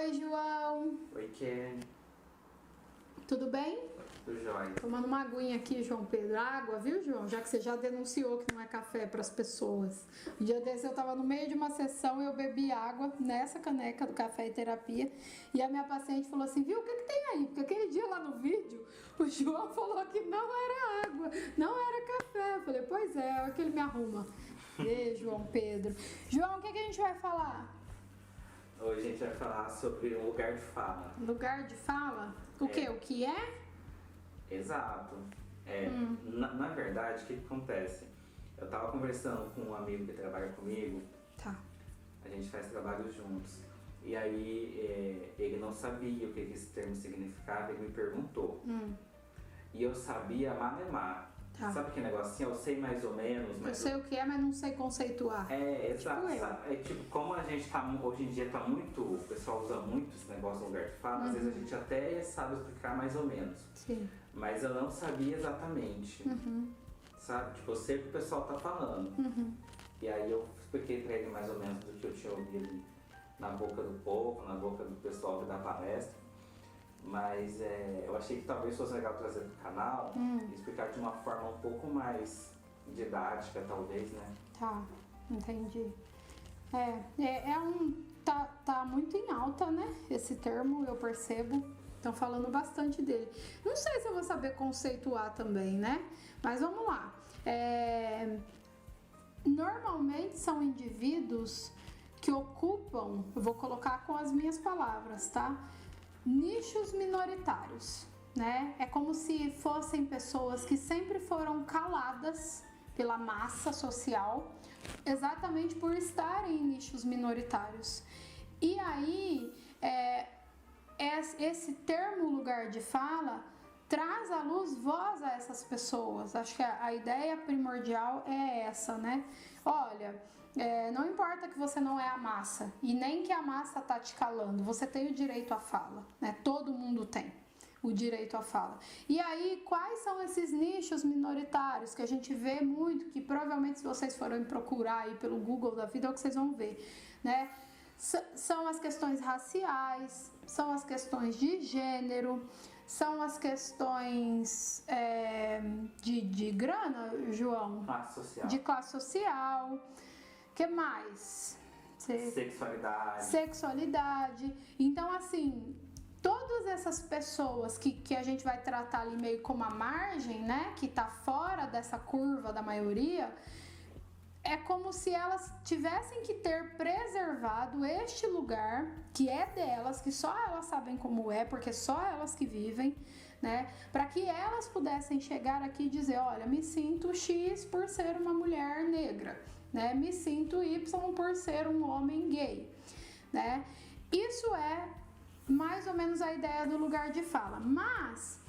Oi, João. Oi, Ken. Tudo bem? Tudo jóia. Tomando uma aguinha aqui, João Pedro. Água, viu, João? Já que você já denunciou que não é café para as pessoas. Um dia desse eu tava no meio de uma sessão e eu bebi água nessa caneca do Café e Terapia. E a minha paciente falou assim, viu, o que tem aí? Porque aquele dia lá no vídeo, o João falou que não era água, não era café. Eu falei, pois é, olha que ele me arruma. E João Pedro. João, o que a gente vai falar? Hoje a gente vai falar sobre um lugar de fala. Lugar de fala? O quê? O que é? Exato. Na verdade, o que acontece? Eu tava conversando com um amigo que trabalha comigo. Tá. A gente faz trabalho juntos. E aí ele não sabia o que esse termo significava, ele me perguntou. E eu sabia malemar. Tá. Sabe que negocinho? Eu sei mais ou menos. Eu Mas sei o que é, mas não sei conceituar. Exato. Tipo eu. É tipo, como a gente tá, hoje em dia tá muito, o pessoal usa muito esse negócio no lugar de fala, às vezes a gente até sabe explicar mais ou menos. Sim. Mas eu não sabia exatamente. Sabe? Tipo, eu sei o que o pessoal tá falando. E aí eu expliquei pra ele mais ou menos do que eu tinha ouvido na boca do povo, na boca do pessoal da palestra. Mas eu achei que talvez fosse legal trazer pro canal e explicar de uma forma um pouco mais didática, talvez, né? Tá, entendi. Tá muito em alta, né? Esse termo, eu percebo. Estão falando bastante dele. Não sei se eu vou saber conceituar também, né? Mas vamos lá. Normalmente são indivíduos que ocupam, eu vou colocar com as minhas palavras, tá? Nichos minoritários, né? É como se fossem pessoas que sempre foram caladas pela massa social, exatamente por estarem em nichos minoritários. E aí, esse termo lugar de fala traz à luz voz a essas pessoas. Acho que a ideia primordial é essa, né? Olha, não importa que você não é a massa e nem que a massa tá te calando, você tem o direito à fala, né? Todo mundo tem o direito à fala. E aí, quais são esses nichos minoritários que a gente vê muito, que provavelmente se vocês forem procurar aí pelo Google da vida é o que vocês vão ver, né? São as questões raciais, são as questões de gênero, são as questões de grana, João? Classe social. De classe social. Que mais? Sexualidade. Então, assim, todas essas pessoas que a gente vai tratar ali meio como a margem, né? Que tá fora dessa curva da maioria, é como se elas tivessem que ter preservado este lugar que é delas, que só elas sabem como é, porque só elas que vivem, né? Para que elas pudessem chegar aqui e dizer, olha, me sinto X por ser uma mulher negra, né? Me sinto Y por ser um homem gay, né? Isso é mais ou menos a ideia do lugar de fala, mas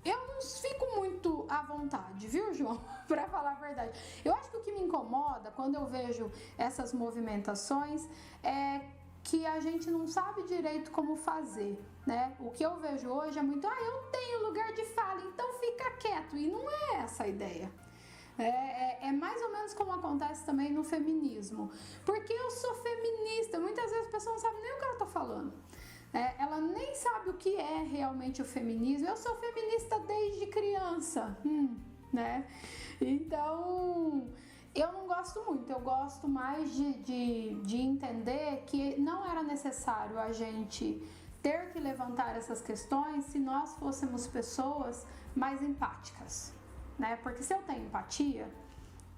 eu não fico muito à vontade, viu, João? Pra falar a verdade. Eu acho que o que me incomoda quando eu vejo essas movimentações é que a gente não sabe direito como fazer, né? O que eu vejo hoje é muito, eu tenho lugar de fala, então fica quieto. E não é essa a ideia. É mais ou menos como acontece também no feminismo. Porque eu sou feminista, muitas vezes a pessoa não sabe nem o que ela tá falando. Ela nem sabe o que é realmente o feminismo. Eu sou feminista desde criança, né? Então, eu não gosto muito. Eu gosto mais de entender que não era necessário a gente ter que levantar essas questões se nós fôssemos pessoas mais empáticas, né? Porque se eu tenho empatia,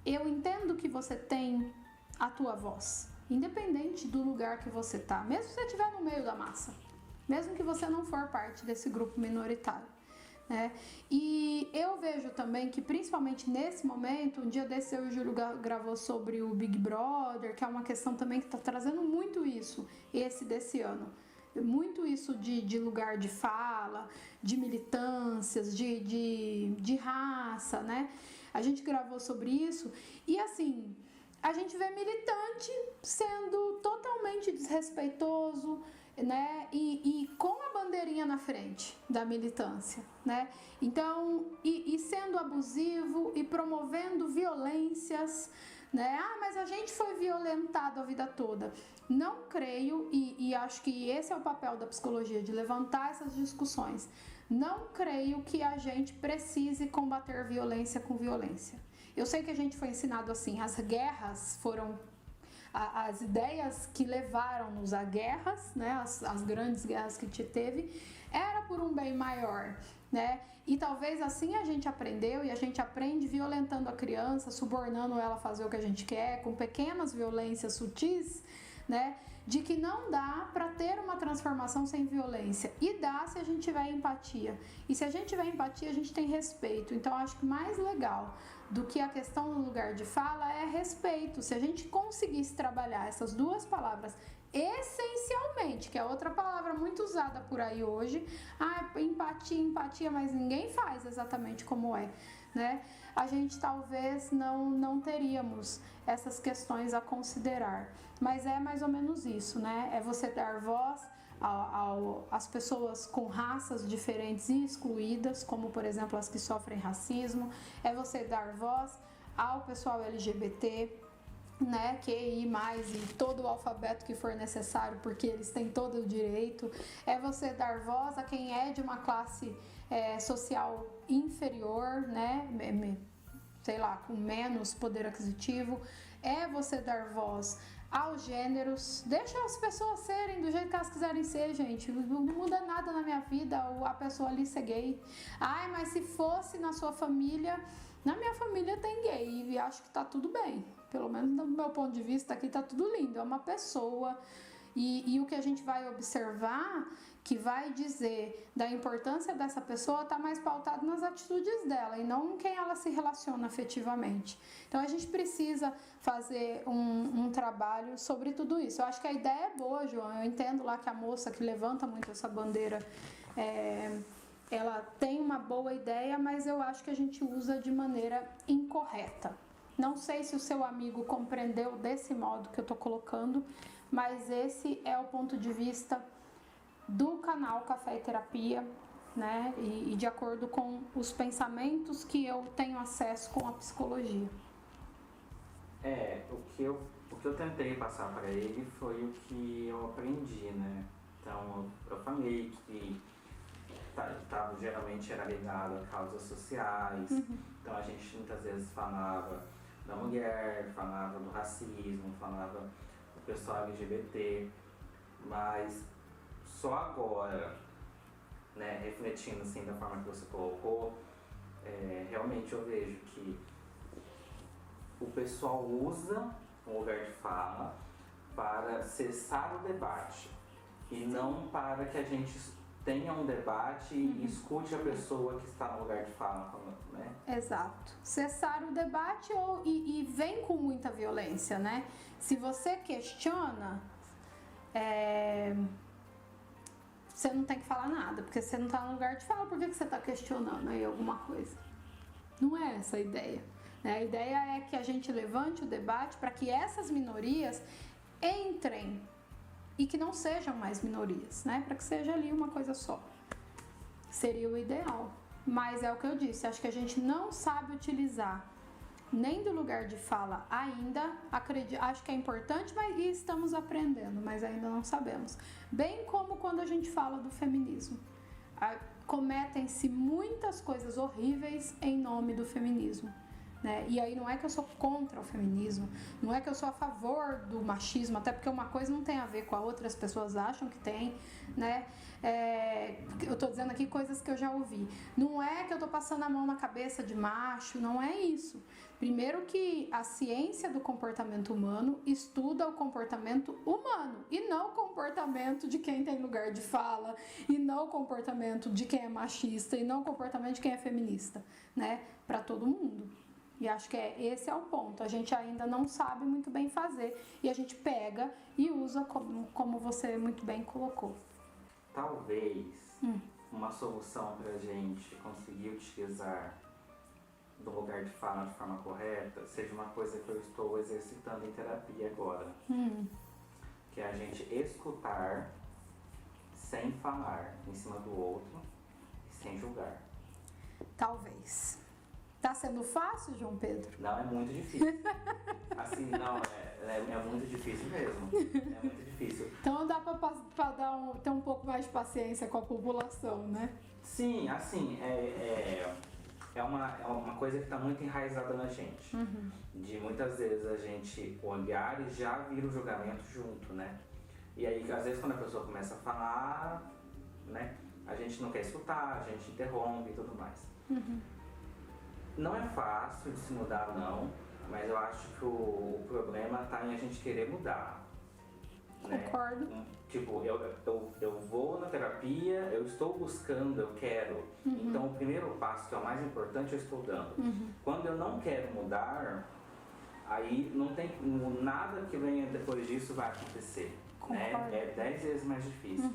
eu entendo que você tem a tua voz, independente do lugar que você tá, mesmo se você estiver no meio da massa, mesmo que você não for parte desse grupo minoritário, né? E eu vejo também que, principalmente nesse momento, um dia desse eu e o Júlio gravou sobre o Big Brother, que é uma questão também que está trazendo muito isso, desse ano. Muito isso de lugar de fala, de militâncias, de raça, né? A gente gravou sobre isso e, assim, a gente vê militante sendo totalmente desrespeitoso, né? E com a bandeirinha na frente da militância, né? Então, e sendo abusivo e promovendo violências, né? Ah, mas a gente foi violentado a vida toda. Não creio, e acho que esse é o papel da psicologia, de levantar essas discussões. Não creio que a gente precise combater violência com violência. Eu sei que a gente foi ensinado assim, as guerras foram... As ideias que levaram-nos a guerras, né, as grandes guerras que teve, era por um bem maior, né? E talvez assim a gente aprendeu, e a gente aprende violentando a criança, subornando ela a fazer o que a gente quer, com pequenas violências sutis, né? De que não dá para ter uma transformação sem violência. E dá se a gente tiver empatia. E se a gente tiver empatia, a gente tem respeito. Então, acho que mais legal do que a questão do lugar de fala é respeito. Se a gente conseguisse trabalhar essas duas palavras essencialmente, que é outra palavra muito usada por aí hoje, empatia, mas ninguém faz exatamente como é, né? A gente talvez não teríamos essas questões a considerar, mas é mais ou menos isso, né? É você dar voz às pessoas com raças diferentes e excluídas, como por exemplo as que sofrem racismo, é você dar voz ao pessoal LGBT, né, QI+, e todo o alfabeto que for necessário, porque eles têm todo o direito, é você dar voz a quem é de uma classe social inferior, né, sei lá, com menos poder aquisitivo, é você dar voz aos gêneros, deixa as pessoas serem do jeito que elas quiserem ser, gente, não muda nada na minha vida a pessoa ali ser gay. Ai, mas se fosse na sua família, na minha família tem gay e acho que tá tudo bem, pelo menos do meu ponto de vista aqui tá tudo lindo, é uma pessoa. E o que a gente vai observar, que vai dizer da importância dessa pessoa, está mais pautado nas atitudes dela e não em quem ela se relaciona afetivamente. Então a gente precisa fazer um trabalho sobre tudo isso. Eu acho que a ideia é boa, João. Eu entendo lá que a moça que levanta muito essa bandeira, ela tem uma boa ideia, mas eu acho que a gente usa de maneira incorreta. Não sei se o seu amigo compreendeu desse modo que eu estou colocando, mas esse é o ponto de vista do canal Café e Terapia, né? E de acordo com os pensamentos que eu tenho acesso com a psicologia. O que eu tentei passar para ele foi o que eu aprendi, né? Então, eu falei que geralmente era ligado a causas sociais, então a gente muitas vezes falava da mulher, falava do racismo, falava do pessoal LGBT, mas só agora, né, refletindo assim da forma que você colocou, realmente eu vejo que o pessoal usa o lugar de fala para cessar o debate e não para que a gente tenha um debate e escute a pessoa que está no lugar de fala, né? Exato. Cessar o debate e vem com muita violência, né? Se você questiona, você não tem que falar nada, porque você não está no lugar de fala, por que você está questionando aí alguma coisa? Não é essa a ideia, né? A ideia é que a gente levante o debate para que essas minorias entrem e que não sejam mais minorias, né? Para que seja ali uma coisa só. Seria o ideal. Mas é o que eu disse, acho que a gente não sabe utilizar nem do lugar de fala ainda, acho que é importante, mas estamos aprendendo, mas ainda não sabemos. Bem como quando a gente fala do feminismo. Cometem-se muitas coisas horríveis em nome do feminismo. Né? E aí não é que eu sou contra o feminismo, não é que eu sou a favor do machismo, até porque uma coisa não tem a ver com a outra, as pessoas acham que tem, né? Eu tô dizendo aqui coisas que eu já ouvi. Não é que eu tô passando a mão na cabeça de macho, não é isso. Primeiro que a ciência do comportamento humano estuda o comportamento humano e não o comportamento de quem tem lugar de fala, e não o comportamento de quem é machista, e não o comportamento de quem é feminista, né? Para todo mundo. E acho que esse é o ponto. A gente ainda não sabe muito bem fazer e a gente pega e usa como você muito bem colocou. Talvez uma solução para a gente conseguir utilizar do lugar de fala de forma correta seja uma coisa que eu estou exercitando em terapia agora. Que é a gente escutar sem falar em cima do outro e sem julgar. Talvez. Tá sendo fácil, João Pedro? Não, é muito difícil. Assim, não, é muito difícil mesmo. É muito difícil. Então dá pra ter um pouco mais de paciência com a população, né? Sim, assim, é uma coisa que está muito enraizada na gente. De muitas vezes a gente olhar e já vir o julgamento junto, né? E aí, às vezes, quando a pessoa começa a falar, né? A gente não quer escutar, a gente interrompe e tudo mais. Não é fácil de se mudar, não, mas eu acho que o problema está em a gente querer mudar. Né? Concordo. Tipo, eu vou na terapia, eu estou buscando, eu quero. Então, o primeiro passo, que é o mais importante, eu estou dando. Quando eu não quero mudar, aí não tem nada que venha depois disso vai acontecer. Né? É 10 vezes mais difícil.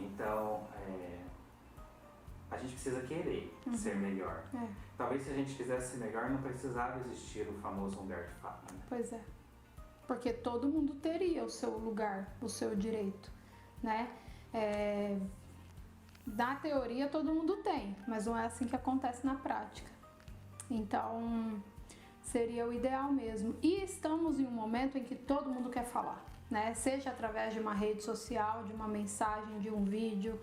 Então, a gente precisa querer ser melhor. Talvez se a gente quisesse ser melhor, não precisava existir o famoso lugar de fala. Né? Pois é. Porque todo mundo teria o seu lugar, o seu direito, né? Na teoria todo mundo tem, mas não é assim que acontece na prática. Então, seria o ideal mesmo. E estamos em um momento em que todo mundo quer falar, né? Seja através de uma rede social, de uma mensagem, de um vídeo,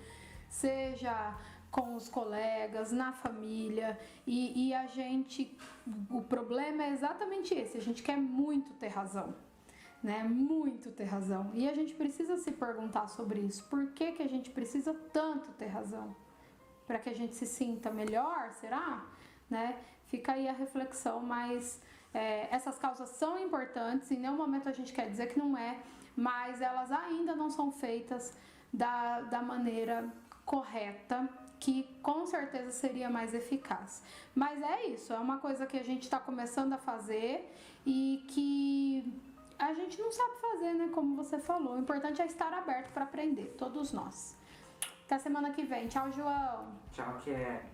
seja com os colegas, na família, e a gente, o problema é exatamente esse, a gente quer muito ter razão, né? Muito ter razão, e a gente precisa se perguntar sobre isso, por que a gente precisa tanto ter razão? Para que a gente se sinta melhor, será? Né? Fica aí a reflexão, mas essas causas são importantes, em nenhum momento a gente quer dizer que não é, mas elas ainda não são feitas da maneira correta, que com certeza seria mais eficaz. Mas é isso, é uma coisa que a gente está começando a fazer e que a gente não sabe fazer, né? Como você falou, o importante é estar aberto para aprender, todos nós. Até semana que vem. Tchau, João. Tchau, que é.